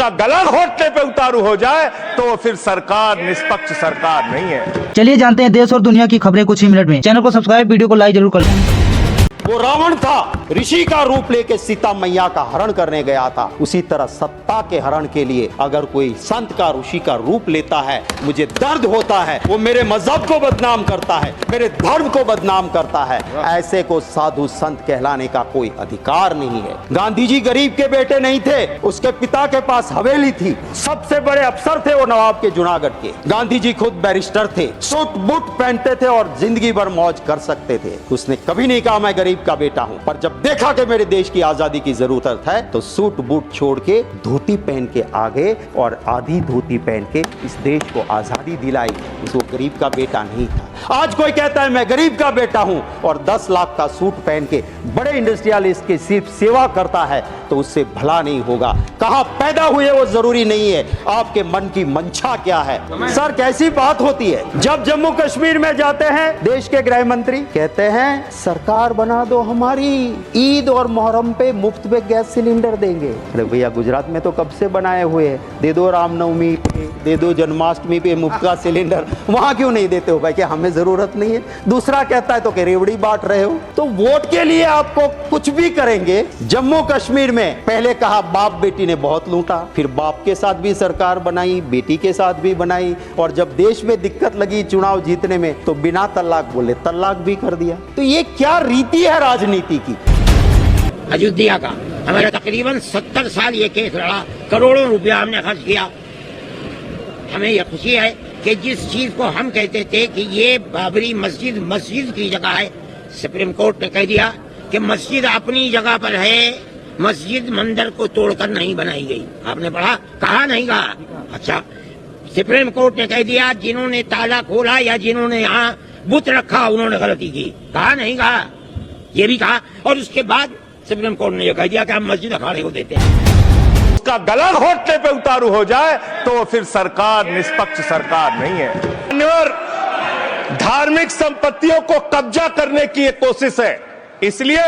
उसका गला घोटने पे उतारू हो जाए तो फिर सरकार निष्पक्ष सरकार नहीं है। चलिए जानते हैं देश और दुनिया की खबरें कुछ ही मिनट में। चैनल को सब्सक्राइब, वीडियो को लाइक जरूर कर लें। वो रावण था, ऋषि का रूप लेके सीता मैया का हरण करने गया था। उसी तरह सत्ता के हरण के लिए अगर कोई संत का, ऋषि का रूप लेता है, मुझे दर्द होता है। वो मेरे मजहब को बदनाम करता है, मेरे धर्म को बदनाम करता है। ऐसे को साधु संत कहलाने का कोई अधिकार नहीं है। गांधी जी गरीब के बेटे नहीं थे, उसके पिता के पास हवेली थी, सबसे बड़े अफसर थे वो नवाब के जूनागढ़ के। गांधी जी खुद बैरिस्टर थे, सूट बूट पहनते थे और जिंदगी भर मौज कर सकते थे। उसने कभी नहीं कहा मैं गरीब का बेटा हूं, पर जब देखा कि मेरे देश की आजादी की जरूरत है तो सूट बूट छोड़ के धोती पहन के आगे और आधी धोती पहन के इस देश को आजादी दिलाई। वो गरीब का बेटा नहीं था। आज कोई कहता है मैं गरीब का बेटा हूं और 10 लाख का सूट पहन के बड़े इंडस्ट्रियलिस्ट की सिर्फ सेवा करता है तो उससे भला नहीं होगा। कहां पैदा हुए वो जरूरी नहीं है, आपके मन की मंशा क्या है। सर कैसी बात होती है जब जम्मू कश्मीर में जाते हैं, देश के गृह मंत्री कहते हैं सरकार बना दो हमारी, ईद और मुहर्रम पे मुफ्त में गैस सिलेंडर देंगे। अरे भैया गुजरात में तो कब से बनाए हुए हैं, दे दो रामनवमी पे, दे दो जन्माष्टमी पे मुफ्त का सिलेंडर, वहां क्यों नहीं देते हो भाई? क्या हमें जरूरत नहीं है? दूसरा कहता है तो कि रेवड़ी बांट रहे हो। तो वोट के लिए आपको कुछ भी करेंगे। जम्मू कश्मीर में पहले कहा बाप बेटी ने बहुत लूटा, फिर बाप के साथ भी सरकार बनाई, बेटी के साथ भी बनाई, और जब देश में दिक्कत लगी चुनाव जीतने में तो बिना तलाक बोले तलाक भी कर दिया। तो ये क्या रीति है राजनीति की? अयोध्या का हमारा तकरीबन 70 साल ये केस लड़ा, करोड़ों रुपया हमने खर्च किया। हमें यह खुशी है कि जिस चीज को हम कहते थे कि ये बाबरी मस्जिद की जगह है, सुप्रीम कोर्ट ने कह दिया कि मस्जिद अपनी जगह पर है, मस्जिद मंदिर को तोड़कर नहीं बनाई गई। आपने पढ़ा? कहा नहीं कहा? अच्छा, सुप्रीम कोर्ट ने कह दिया जिन्होंने ताला खोला या जिन्होंने यहाँ बुत रखा उन्होंने गलती की। कहा नहीं कहा? ये भी कहा। और उसके बाद सुप्रीम कोर्ट ने यह कह दिया कि हम मस्जिद अखाड़े को देते हैं। उसका गला घोटने पे उतारू हो जाए तो फिर सरकार निष्पक्ष सरकार नहीं है। धार्मिक संपत्तियों को कब्जा करने की एक कोशिश है, इसलिए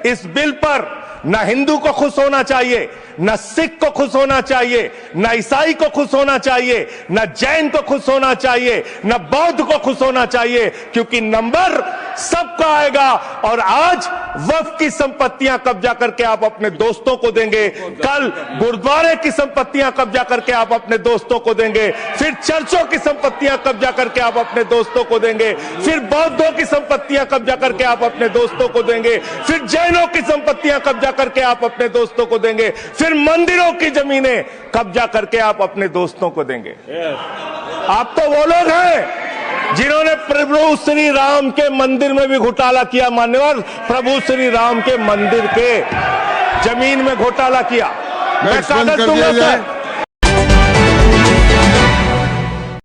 इस बिल पर न हिंदू को खुश होना चाहिए, न सिख को खुश होना चाहिए, न ईसाई को खुश होना चाहिए, न जैन को खुश होना चाहिए, न बौद्ध को खुश होना चाहिए, क्योंकि नंबर सबका आएगा। और आज वक्फ की संपत्तियां कब्जा करके आप अपने दोस्तों को देंगे, कल गुरुद्वारे की संपत्तियां कब्जा करके आप अपने दोस्तों को देंगे, फिर चर्चों की संपत्तियां कब्जा करके आप अपने दोस्तों को देंगे, फिर बौद्धों की संपत्तियां कब्जा करके आप अपने दोस्तों को देंगे, फिर जैनों की संपत्तियां कब्जा करके आप अपने दोस्तों को देंगे, फिर मंदिरों की जमीनें कब्जा करके आप अपने दोस्तों को देंगे। आप तो वो लोग हैं जिन्होंने प्रभु श्री राम के मंदिर में भी घोटाला किया। मान्यवर, प्रभु श्री राम के मंदिर के जमीन में घोटाला किया। मैं कागज दूंगा सर,